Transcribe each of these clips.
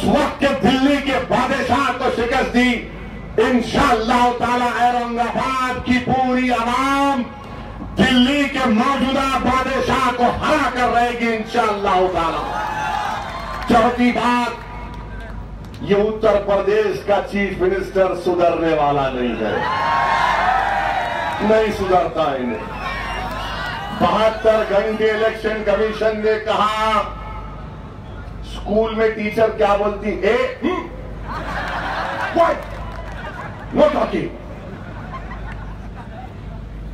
उस वक्त के दिल्ली के बादशाह को शिकस्त दी। इंशाअल्लाह ताला औरंगाबाद की पूरी आवाम दिल्ली के मौजूदा बादशाह को हरा कर रहेगी इंशाअल्लाह ताला। चौथी बात, ये उत्तर प्रदेश का चीफ मिनिस्टर सुधरने वाला नहीं है, नहीं सुधरता इन्हें। 72 घंटे इलेक्शन कमीशन ने कहा, स्कूल में टीचर क्या बोलती है, नो टॉकिंग,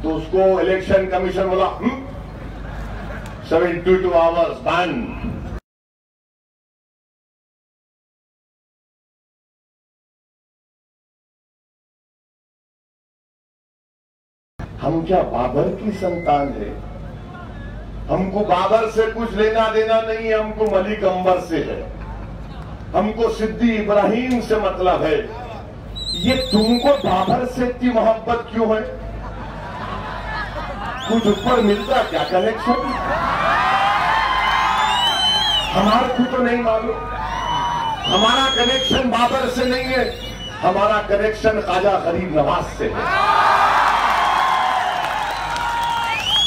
तो उसको इलेक्शन कमीशन बोला 72 आवर्स बैन। हम क्या बाबर की संतान है? हमको बाबर से कुछ लेना देना नहीं है, हमको मलिक अंबर से है, हमको सिद्दी इब्राहिम से मतलब है। ये तुमको बाबर से इतनी मोहब्बत क्यों है? कुछ ऊपर मिलता क्या कनेक्शन? हमारे को तो नहीं मालूम। हमारा कनेक्शन बाबर से नहीं है, हमारा कनेक्शन ख्वाजा गरीब नवाज से है।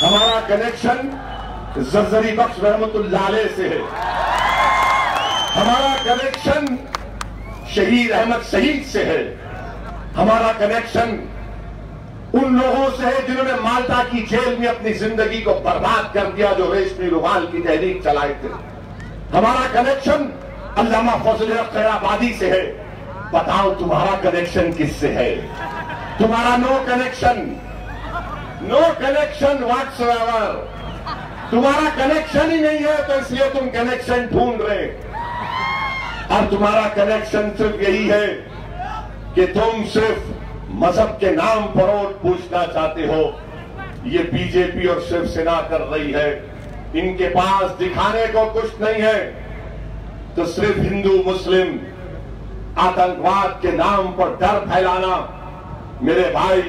हमारा कनेक्शन जरजरी बख्श रहमतुल्लाह अलैह से है। हमारा कनेक्शन शहीद अहमद शहीद से है। हमारा कनेक्शन उन लोगों से है जिन्होंने माल्टा की जेल में अपनी जिंदगी को बर्बाद कर दिया, जो रेशमी रुमाल की तहरीक चलाए थे। हमारा कनेक्शन अल्लामा फजल हक खैराबादी से है। बताओ तुम्हारा कनेक्शन किससे है? तुम्हारा नो कनेक्शन व्हाट्सएवर। तुम्हारा कनेक्शन ही नहीं है, तो इसलिए तुम कनेक्शन ढूंढ रहे। और तुम्हारा कनेक्शन सिर्फ यही है कि तुम सिर्फ मजहब के नाम पर वोट पूछना चाहते हो। ये बीजेपी और शिवसेना कर रही है। इनके पास दिखाने को कुछ नहीं है, तो सिर्फ हिंदू मुस्लिम आतंकवाद के नाम पर डर फैलाना। मेरे भाई,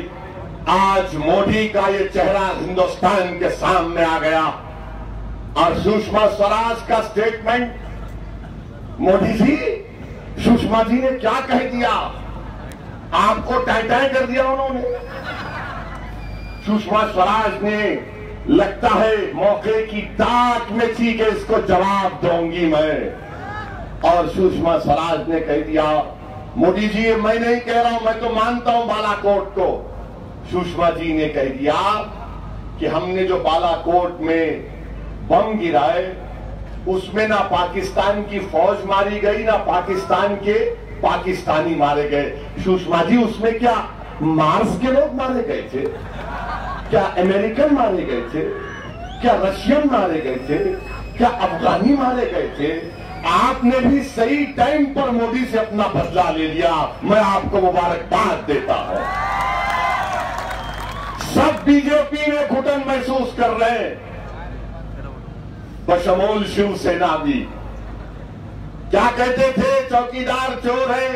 आज मोदी का ये चेहरा हिंदुस्तान के सामने आ गया। और सुषमा स्वराज का स्टेटमेंट, मोदी जी, सुषमा जी ने क्या कह दिया? आपको टाइटाई कर दिया उन्होंने। सुषमा स्वराज ने लगता है मौके की ताक में थी कि इसको जवाब दूंगी मैं, और सुषमा स्वराज ने कह दिया, मोदी जी मैं नहीं कह रहा हूं, मैं तो मानता हूं बालाकोट को। सुषमा जी ने कह दिया कि हमने जो बालाकोट में बम गिराए, उसमें ना पाकिस्तान की फौज मारी गई, ना पाकिस्तान के पाकिस्तानी मारे गए। सुषमा जी, उसमें क्या मार्स के लोग मारे गए थे? क्या अमेरिकन मारे गए थे? क्या रशियन मारे गए थे? क्या अफगानी मारे गए थे? आपने भी सही टाइम पर मोदी से अपना बदला ले लिया। मैं आपको मुबारकबाद देता हूं। सब बीजेपी में घुटन महसूस कर रहे हैं, बशमूल शिवसेना भी। क्या कहते थे? चौकीदार चोर है।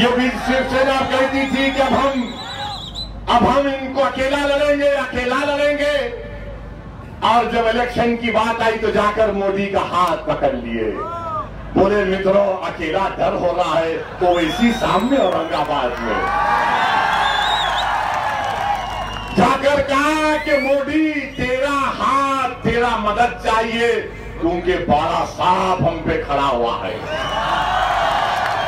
ये भी शिवसेना कहती थी कि अब हम इनको अकेला लड़ेंगे। और जब इलेक्शन की बात आई तो जाकर मोदी का हाथ पकड़ लिए, बोले मित्रों अकेला डर हो रहा है, तो इसी सामने औरंगाबाद में जाकर कहा कि मोदी तेरा हाथ, तेरा मदद चाहिए, क्योंकि बाला साहब हम पे खड़ा हुआ है।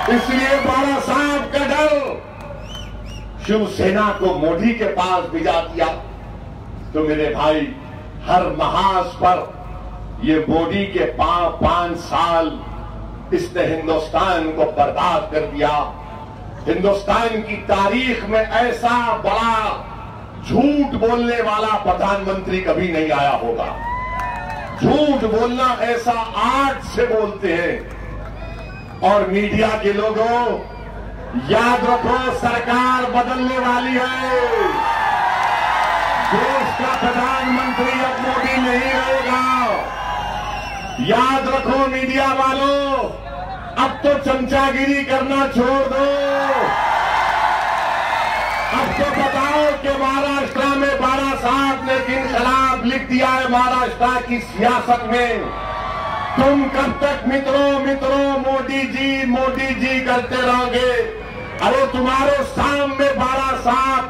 इसलिए बाला साहब का डर शिवसेना को मोदी के पास भिजा दिया। तो मेरे भाई, हर महाज पर ये मोदी के 5 साल इसने हिंदुस्तान को बर्बाद कर दिया। हिंदुस्तान की तारीख में ऐसा बड़ा झूठ बोलने वाला प्रधानमंत्री कभी नहीं आया होगा। झूठ बोलना ऐसा आर्ट से बोलते हैं। और मीडिया के लोगों, याद रखो, सरकार बदलने वाली है। देश का प्रधानमंत्री अब मोदी नहीं रहेगा। याद रखो मीडिया वालों, अब तो चमचागिरी करना छोड़ दो। अब तो बताओ कि महाराष्ट्र में बाला साहब ने इनकलाब लिख दिया है। महाराष्ट्र की सियासत में तुम कब तक मित्रों मित्रों मोदी जी करते रहोगे? अरे तुम्हारे सामने 12 साहब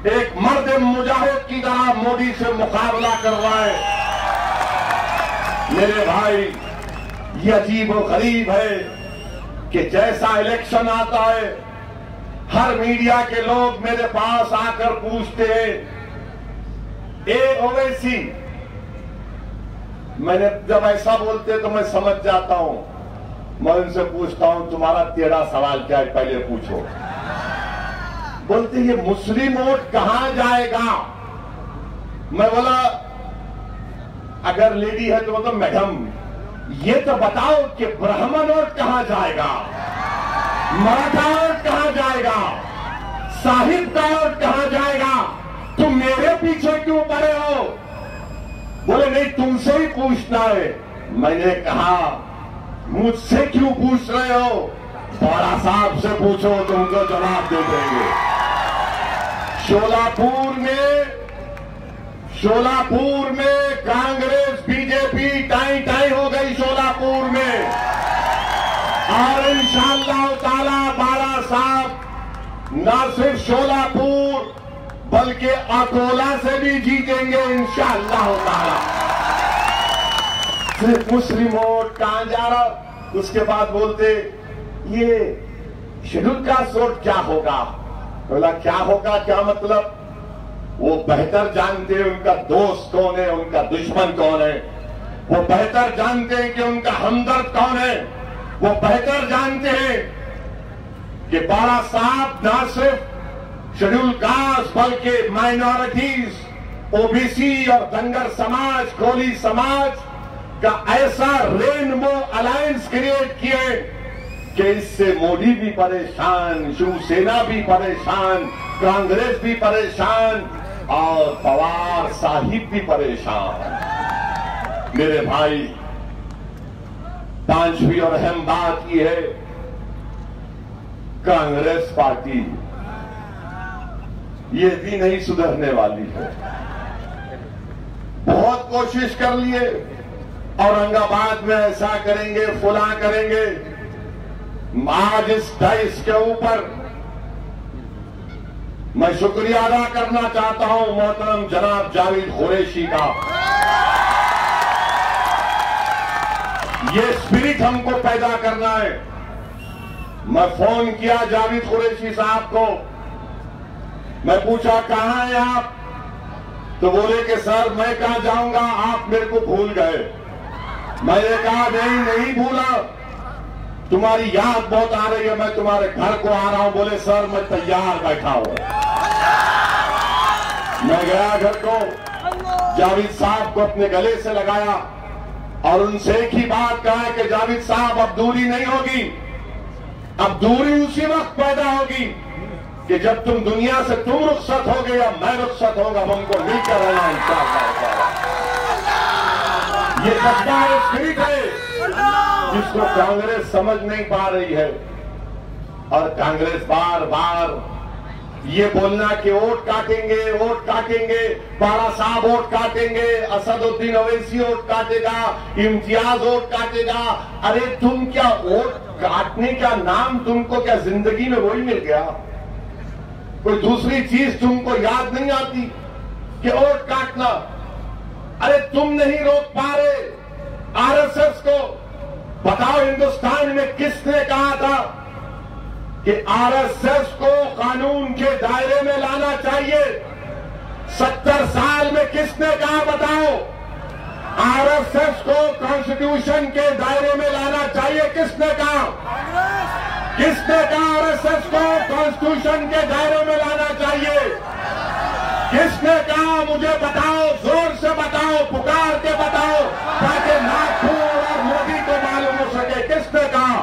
एक मर्द मुजाहिद की तरह मोदी से मुकाबला कर रहा है। मेरे भाई, ये अजीब और गरीब है कि जैसा इलेक्शन आता है, हर मीडिया के लोग मेरे पास आकर पूछते हैं, ए ओवैसी, मैंने जब ऐसा बोलते तो मैं समझ जाता हूं। मैं उनसे पूछता हूं, तुम्हारा टेढ़ा सवाल क्या है, पहले पूछो। बोलते ये मुस्लिम वोट कहां जाएगा? मैं बोला, अगर लेडी है तो बोलता मैडम ये तो बताओ कि ब्राह्मण वोट कहां जाएगा, मराठा वोट कहां जाएगा, साहिब का वोट कहां जाएगा? तुम मेरे पीछे क्यों पड़े हो? बोले नहीं, तुमसे ही पूछना है। मैंने कहा मुझसे क्यों पूछ रहे हो? बड़ा साहब से पूछो, तुमको जवाब दे देंगे। शोलापुर में कांग्रेस बीजेपी टाई हो गई शोलापुर में, और इंशाअल्लाह ताला बाला साहब न सिर्फ शोलापुर बल्कि अकोला से भी जीतेंगे इंशाअल्लाह ताला। सिर्फ मुस्लिम वोट कहां जा रहा? उसके बाद बोलते ये शेड्यूल कास्ट वोट क्या होगा? बोला क्या होगा, क्या मतलब? वो बेहतर जानते हैं उनका दोस्त कौन है, उनका दुश्मन कौन है। वो बेहतर जानते हैं कि उनका हमदर्द कौन है। वो बेहतर जानते हैं कि बाला साहब न सिर्फ शेड्यूल कास्ट बल्कि माइनॉरिटीज, ओबीसी और धनगर समाज, कोली समाज का ऐसा रेनबो अलायंस क्रिएट किए कि इससे मोदी भी परेशान, शिवसेना भी परेशान, कांग्रेस भी परेशान और पवार साहिब भी परेशान। मेरे भाई, पांचवी और अहम बात यह है, कांग्रेस पार्टी ये भी नहीं सुधरने वाली है। बहुत कोशिश कर लिए, औरंगाबाद में ऐसा करेंगे, फुला करेंगे। आज इस डाइस के ऊपर मैं शुक्रिया अदा करना चाहता हूं मोहतरम जनाब जावेद कुरैशी का। ये स्पिरिट हमको पैदा करना है। मैं फोन किया जावेद कुरैशी साहब को, मैं पूछा कहां हैं आप? तो बोले कि सर मैं कहां जाऊंगा, आप मेरे को भूल गए। मैंने कहा नहीं भूला, तुम्हारी याद बहुत आ रही है, मैं तुम्हारे घर को आ रहा हूं। बोले सर मैं तैयार बैठा हूं। मैं गया घर को, जावेद साहब को अपने गले से लगाया और उनसे एक ही बात कहा कि जावेद साहब अब दूरी नहीं होगी, अब दूरी उसी वक्त पैदा होगी कि जब तुम दुनिया से तुम रुखसत होगे या मैं रुखसत होगा, हमको मिलकर रहना इंशाअल्लाह। ये सच्चा स्पिरिट है जिसको कांग्रेस समझ नहीं पा रही है। और कांग्रेस बार बार ये बोलना कि वोट काटेंगे, बाला साहब वोट काटेंगे, असदुद्दीन ओवैसी वोट काटेगा, इम्तियाज वोट काटेगा। अरे तुम क्या वोट काटने का नाम तुमको क्या जिंदगी में वही मिल गया? कोई दूसरी चीज तुमको याद नहीं आती कि वोट काटना? अरे तुम नहीं रोक पा रहे आरएसएस को। बताओ हिंदुस्तान में किसने कहा था कि आरएसएस को कानून के दायरे में लाना चाहिए? 70 साल में किसने कहा? बताओ। आरएसएस को कॉन्स्टिट्यूशन के दायरे में लाना चाहिए, किसने कहा? किसने कहा आरएसएस को कॉन्स्टिट्यूशन के दायरे में लाना चाहिए? किसने कहा? मुझे बताओ, जोर से बताओ, पुकार के बताओ, ताकि नागपुर और मोदी को मालूम हो सके। किसने कहा?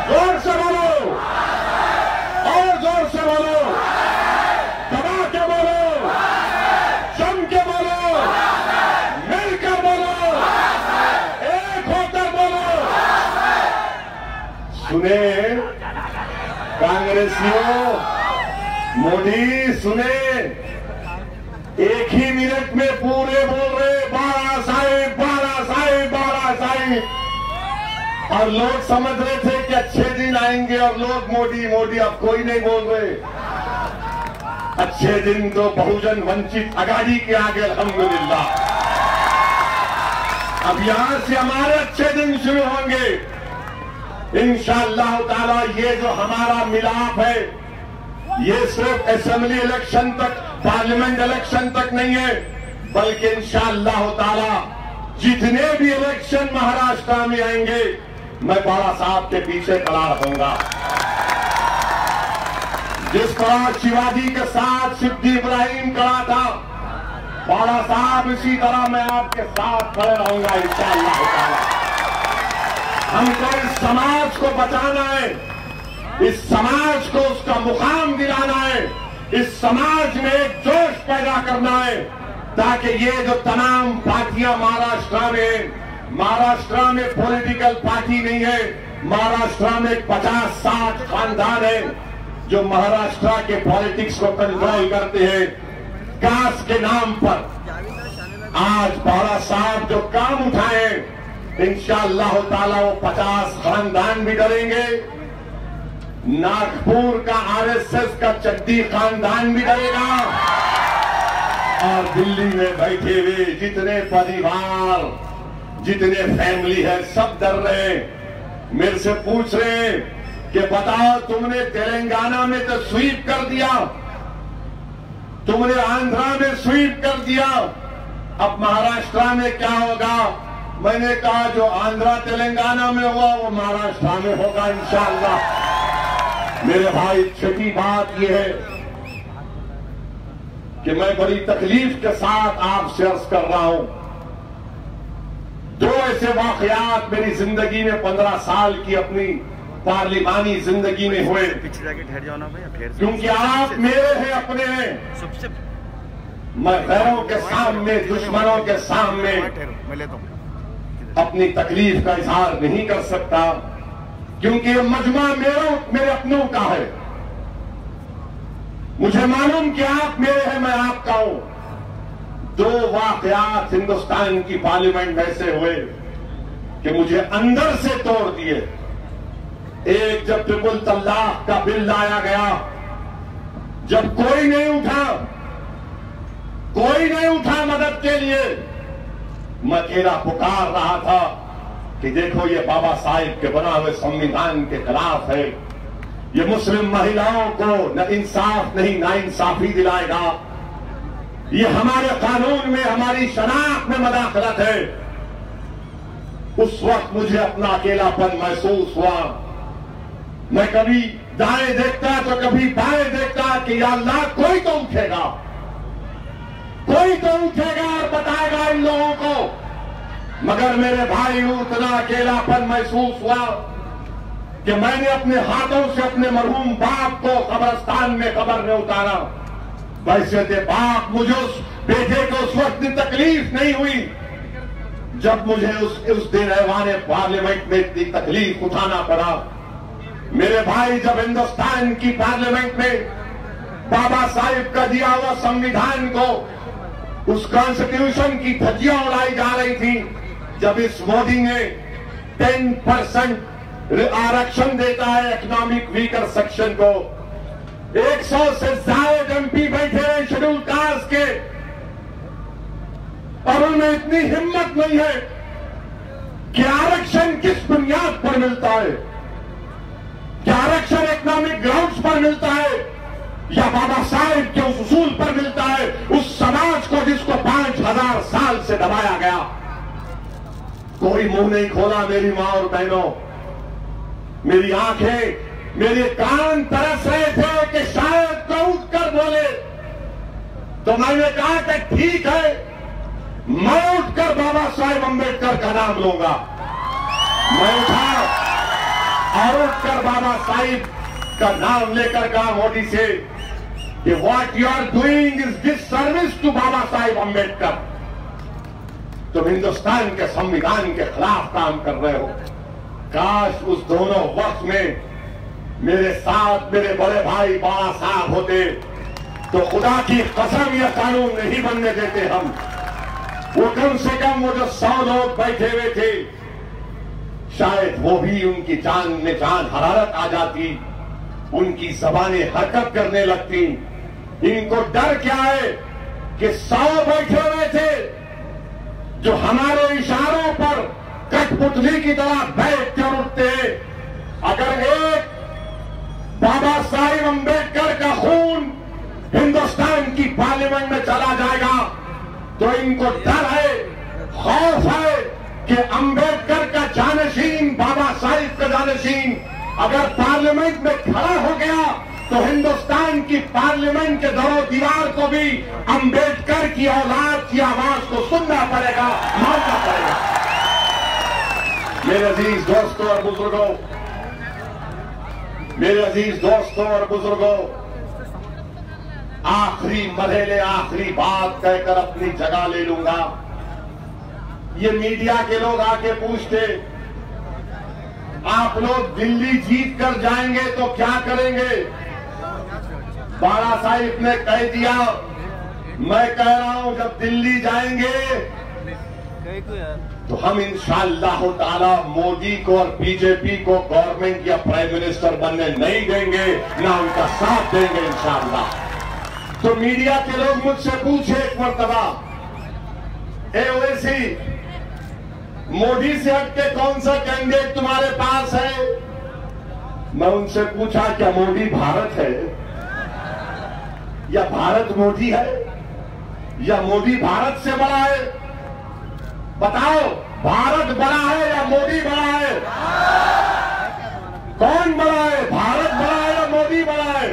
जोर से बोलो, और जोर से बोलो, दबा के बोलो, जम के बोलो, मिलकर बोलो, एक होकर बोलो। सुने कांग्रेसियों, मोदी सुने, एक ही मिनट में पूरे बोल रहे बाला साहेब, बाला साहेब, थी और लोग समझ रहे थे कि अच्छे दिन आएंगे और लोग मोदी मोदी, अब कोई नहीं बोल रहे। अच्छे दिन तो बहुजन वंचित आघाड़ी के आगे अल्हम्दुलिल्लाह। अब यहां से हमारे अच्छे दिन शुरू होंगे इंशाअल्लाह ताला। ये जो हमारा मिलाप है ये सिर्फ असेंबली इलेक्शन तक, पार्लियामेंट इलेक्शन तक नहीं है, बल्कि इंशाअल्लाह ताला जितने भी इलेक्शन महाराष्ट्र में आएंगे मैं बाला साहब के पीछे खड़ा रहूंगा। जिस तरह शिवाजी के साथ सिद्दी इब्राहिम खड़ा था, बाला साहब इसी तरह मैं आपके साथ खड़े रहूंगा इंशाअल्लाह ताला। हमको इस समाज को बचाना है, इस समाज को उसका मुकाम दिलाना है, इस समाज में एक जोश पैदा करना है, ताकि ये जो तमाम पार्टियां महाराष्ट्र में पॉलिटिकल पार्टी नहीं है, महाराष्ट्र में 50-60 खानदान है जो महाराष्ट्र के पॉलिटिक्स को कंट्रोल करते हैं कास्ट के नाम पर। आज बाला साहब जो काम उठाए इंशाअल्लाह ताला वो 50 खानदान भी डरेंगे, नागपुर का आरएसएस का चड्डी खानदान भी डरेगा, और दिल्ली में बैठे हुए जितने परिवार, जितने फैमिली है, सब डर रहे हैं। मेरे से पूछ रहे हैं कि बताओ तुमने तेलंगाना में तो स्वीप कर दिया, तुमने आंध्रा में स्वीप कर दिया, अब महाराष्ट्र में क्या होगा? मैंने कहा जो आंध्रा तेलंगाना में हुआ वो महाराष्ट्र में होगा इंशाअल्लाह। मेरे भाई छठी बात यह है कि मैं बड़ी तकलीफ के साथ आपसे अर्ज कर रहा हूं, दो ऐसे वाकयात मेरी जिंदगी में 15 साल की अपनी पार्लिमानी जिंदगी में हुए। पीछे जाके ठहर जाओ ना भाई, क्योंकि आप मेरे हैं, अपने हैं। सबसे मैं गैरों के सामने, दुश्मनों के सामने मैं लेता हूं अपनी तकलीफ का इजहार नहीं कर सकता, क्योंकि ये मजमा मेरे अपनों का है। मुझे मालूम कि आप मेरे हैं, मैं आपका हूं। दो वाकयात हिंदुस्तान की पार्लियामेंट में ऐसे हुए कि मुझे अंदर से तोड़ दिए। एक, जब ट्रिपल तलाक का बिल लाया गया, जब कोई नहीं उठा मदद के लिए, मैं अकेला पुकार रहा था कि देखो ये बाबा साहिब के बना हुए संविधान के खिलाफ है, ये मुस्लिम महिलाओं को न इंसाफ नहीं नाइंसाफी दिलाएगा, ये हमारे कानून में, हमारी शनाख्त में मदाखलत है। उस वक्त मुझे अपना अकेलापन महसूस हुआ। मैं कभी दाएं देखता तो कभी बाएं देखता कि या अल्लाह कोई तो उठेगा और बताएगा इन लोगों को। मगर मेरे भाई उतना अकेलापन महसूस हुआ कि मैंने अपने हाथों से अपने मरहूम बाप को कब्रिस्तान में कब्र में उतारा। वैसे थे बाप, मुझे उस बेटे को उस वक्त तकलीफ नहीं हुई जब मुझे उस दिन ऐवान पार्लियामेंट में इतनी तकलीफ उठाना पड़ा। मेरे भाई, जब हिंदुस्तान की पार्लियामेंट में बाबा साहिब का दिया हुआ संविधान को, उस कॉन्स्टिट्यूशन की धज्जियां उड़ाई जा रही थी, जब इस मोदी ने 10% आरक्षण देता है इकोनॉमिक वीकर सेक्शन को, 100 से ज्यादा एमपी बैठे हैं शेड्यूल कास्ट के, और उनमें इतनी हिम्मत नहीं है कि आरक्षण किस बुनियाद पर मिलता है, क्या आरक्षण इकोनॉमिक ग्राउंड्स पर मिलता है या बाबा साहिब के उस उसूल पर मिलता है, उस समाज को जिसको 5000 साल से दबाया गया। कोई मुंह नहीं खोला। मेरी मां और बहनों, मेरी आंखें, मेरे कान तरस रहे थे कि शायद तो उठ कर बोले, तो मैंने कहा कि ठीक है, मैं उठकर बाबा साहेब अम्बेडकर का नाम लूंगा। मैं उठा और उठकर बाबा साहिब का नाम लेकर कहा मोदी से कि what you are doing is disservice to Baba Sahib Ambedkar. तुम हिंदुस्तान के संविधान के खिलाफ काम कर रहे हो। काश उस दोनों वक्त में मेरे साथ मेरे बड़े भाई बाबा साहब होते तो खुदा की कसम यह कानून नहीं बनने देते हम। वो कम से कम वो जो 100 लोग बैठे हुए थे, शायद वो भी उनकी जान में जान हरारत आ जाती, उनकी जबानें हरकत करने लगती। इनको डर क्या है कि 100 बैठे हुए थे जो हमारे इशारों पर कठपुतली की तरह बैठ कर उठते। अगर एक बाबा साहिब अम्बेडकर का खून हिंदुस्तान की पार्लियामेंट में चला जाएगा तो इनको डर है, खौफ है कि अम्बेडकर का जानशीन, बाबा साहिब का जानशीन अगर पार्लियामेंट में खड़ा हो गया तो हिंदुस्तान की पार्लियामेंट के दरों दीवार को भी अम्बेडकर की औलाद की आवाज को सुनना पड़ेगा, मानना पड़ेगा। मेरे अजीज दोस्तों और बुजुर्गों, मेरे अजीज दोस्तों और बुजुर्गों, आखिरी मरहले, आखिरी बात कहकर अपनी जगह ले लूंगा। ये मीडिया के लोग आके पूछते, आप लोग दिल्ली जीत कर जाएंगे तो क्या करेंगे? बाबा साहिब ने कह दिया, मैं कह रहा हूं जब दिल्ली जाएंगे तो हम इंशाअल्लाह ताला मोदी को और बीजेपी को गवर्नमेंट या प्राइम मिनिस्टर बनने नहीं देंगे, ना उनका साथ देंगे इंशाअल्लाह। तो मीडिया के लोग मुझसे पूछे एक मर्तबा, ओवैसी मोदी से हटके कौन सा कैंडिडेट तुम्हारे पास है? मैं उनसे पूछा, क्या मोदी भारत है या भारत मोदी है या मोदी भारत से बड़ा है? बताओ, भारत बड़ा है या मोदी बड़ा है? कौन बड़ा है, भारत बड़ा है या मोदी बड़ा है?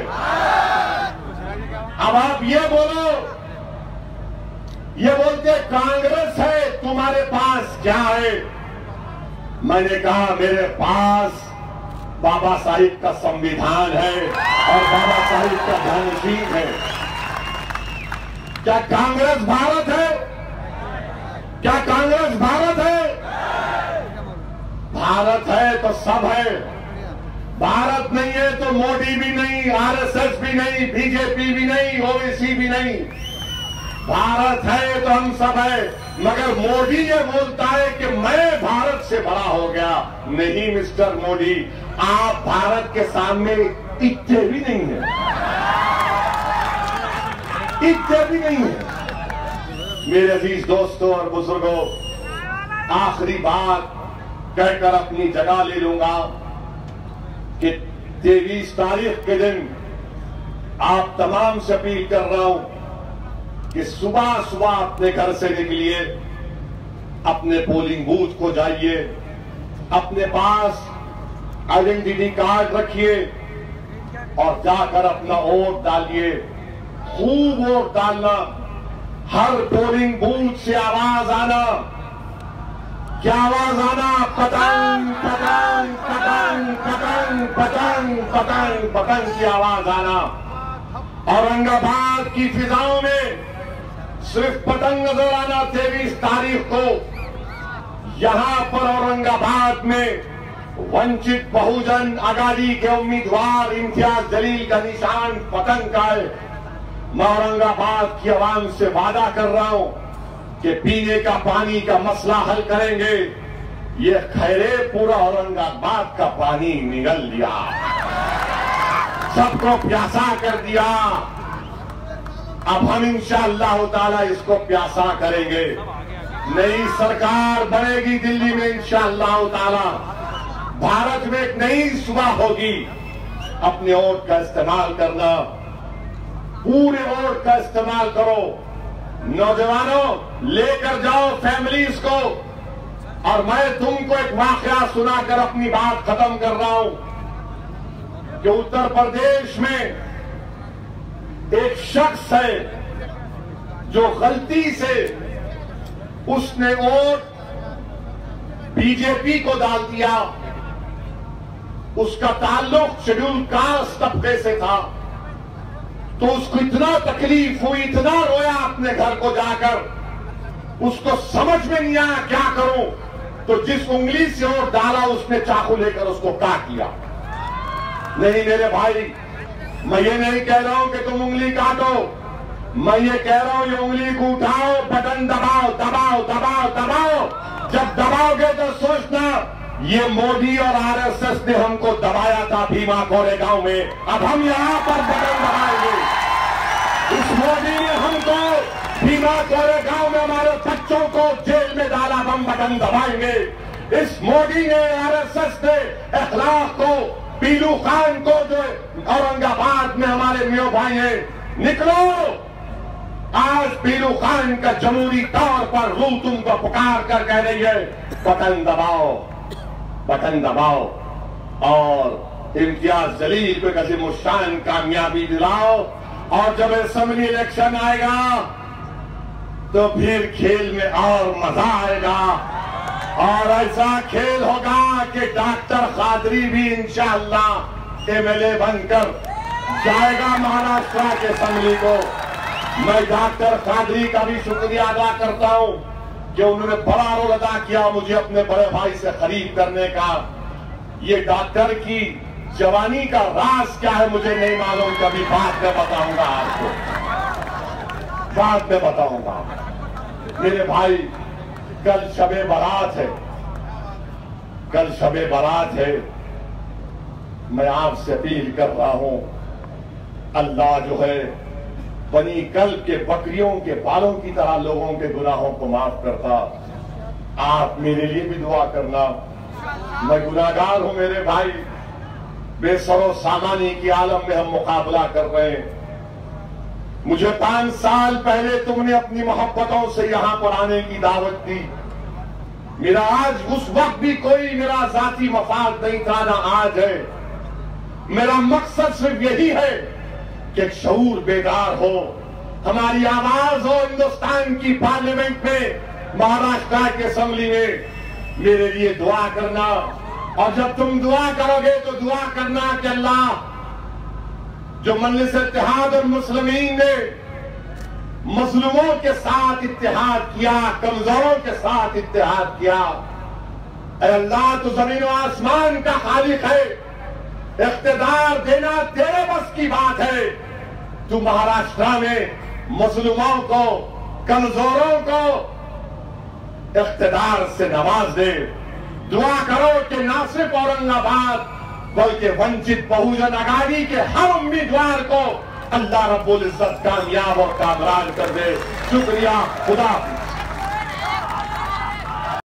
अब आप ये बोलो, ये बोलते कांग्रेस है, तुम्हारे पास क्या है? मैंने कहा मेरे पास बाबा साहिब का संविधान है और बाबा साहिब का जानशीन है। क्या कांग्रेस भारत है? क्या कांग्रेस भारत है? भारत है तो सब है, भारत नहीं है तो मोदी भी नहीं, आरएसएस भी नहीं, बीजेपी भी नहीं, ओवैसी भी नहीं। भारत है तो हम सब है। मगर मोदी ये बोलता है कि मैं भारत से बड़ा हो गया। नहीं मिस्टर मोदी, आप भारत के सामने इतने भी नहीं है, इतने भी नहीं है। मेरे अजीज दोस्तों और बुजुर्गों, आखिरी बात कहकर अपनी जगह ले लूंगा कि 23 तारीख के दिन आप तमाम से अपील कर रहा हूं कि सुबह सुबह अपने घर से निकलिए, अपने पोलिंग बूथ को जाइए, अपने पास आइडेंटिटी कार्ड रखिए और जाकर अपना वोट डालिए। खूब वोट डालना, हर पोलिंग बूथ से आवाज आना। क्या आवाज आना? पतंग पतंग पतंग पतंग पतंग पतंग पतंग की आवाज आना। औरंगाबाद की फिजाओं में सिर्फ पतंग नजर आना 23 तारीख को। यहां पर औरंगाबाद में वंचित बहुजन आघाड़ी के उम्मीदवार इम्तियाज जलील का निशान पतंग का है। मैं औरंगाबाद की आवाम से वादा कर रहा हूं कि पीने का पानी का मसला हल करेंगे। ये खैरे पूरा औरंगाबाद का पानी निगल लिया, सबको प्यासा कर दिया। अब हम इंशाअल्लाह ताला इसको प्यासा करेंगे। नई सरकार बनेगी दिल्ली में इंशाअल्लाह ताला। भारत में एक नई सुबह होगी। अपने वोट का इस्तेमाल करना, पूरे वोट का इस्तेमाल करो। नौजवानों, लेकर जाओ फैमिलीज को। और मैं तुमको एक वाकया सुनाकर अपनी बात खत्म कर रहा हूं कि उत्तर प्रदेश में एक शख्स है जो गलती से उसने वोट बीजेपी को डाल दिया। उसका ताल्लुक शेड्यूल कास्ट तबके से था, तो उसको इतना तकलीफ हुई, इतना रोया अपने घर को जाकर। उसको समझ में नहीं आया क्या करूं, तो जिस उंगली से वोट डाला उसने चाकू लेकर उसको काट लिया। नहीं मेरे भाई, मैं ये नहीं कह रहा हूं कि तुम उंगली काटो, मैं ये कह रहा हूं ये उंगली को उठाओ, बटन दबाओ दबाओ दबाओ दबाओ। जब दबाओगे तो सोचना ये मोदी और आरएसएस ने हमको दबाया था भीमा कोरेगांव में, अब हम यहां पर बटन दबाएंगे। इस मोदी ने हमको भीमा कोरेगांव में हमारे बच्चों को जेल में डाला, हम बटन दबाएंगे। इस मोदी ने, आरएसएस ने अखलाक को, पीलू खान को जो औरंगाबाद में हमारे मियों भाई हैं, निकलो। आज पीलू खान का जमहूरी तौर पर रूह तुमको पुकार कर कह रही है बटन दबाओ, बटन दबाओ और इम्तियाज जलील को किसी मुशान कामयाबी दिलाओ। और जब असेंबली इलेक्शन आएगा तो फिर खेल में और मजा आएगा और ऐसा खेल होगा कि डॉक्टर कादरी भी इंशाअल्लाह एमएलए बनकर जाएगा महाराष्ट्र के असेंबली को। मैं डॉक्टर कादरी का भी शुक्रिया अदा करता हूं कि उन्होंने बड़ा रोल अदा किया मुझे अपने बड़े भाई से खरीद करने का। ये डॉक्टर की जवानी का राज क्या है मुझे नहीं मालूम, कभी बाद में बताऊंगा आपको, बाद में बताऊंगा। मेरे भाई कल शबे बारात है, कल शबे बारात है। मैं आपसे अपील कर रहा हूं, अल्लाह जो है बनी कल्ब के बकरियों के बालों की तरह लोगों के गुनाहों को माफ करता। आप मेरे लिए भी दुआ करना। मैं गुनाहगार हूं मेरे भाई, बेसरो सामानी की आलम में हम मुकाबला कर रहे हैं। मुझे 5 साल पहले तुमने अपनी मोहब्बतों से यहां पर आने की दावत दी। मेरा आज उस वक्त भी कोई मेरा जाती मफाद नहीं था, ना आज है। मेरा मकसद सिर्फ यही है कि एक शऊर बेदार हो, हमारी आवाज हो हिंदुस्तान की पार्लियामेंट में, महाराष्ट्र की असेंबली में। मेरे लिए दुआ करना और जब तुम दुआ करोगे तो दुआ करना कि अल्लाह जो मजलिस इत्तेहाद और मुस्लिमीन ने मजलूमों के साथ इत्तेहाद किया, कमजोरों के साथ इत्तेहाद किया, अल्लाह तो जमीन और आसमान का खालिक है, इख्तिदार देना तेरे बस की बात है। तू महाराष्ट्र में मजलूमों को, कमजोरों को इख्तिदार से नवाज दे। दुआ करो कि ना सिर्फ औरंगाबाद बल्कि वंचित बहुजन आघाड़ी के हर उम्मीदवार को अल्लाह रब्बुल इज्जत कामयाब और कामरान कर दे। शुक्रिया, खुदा।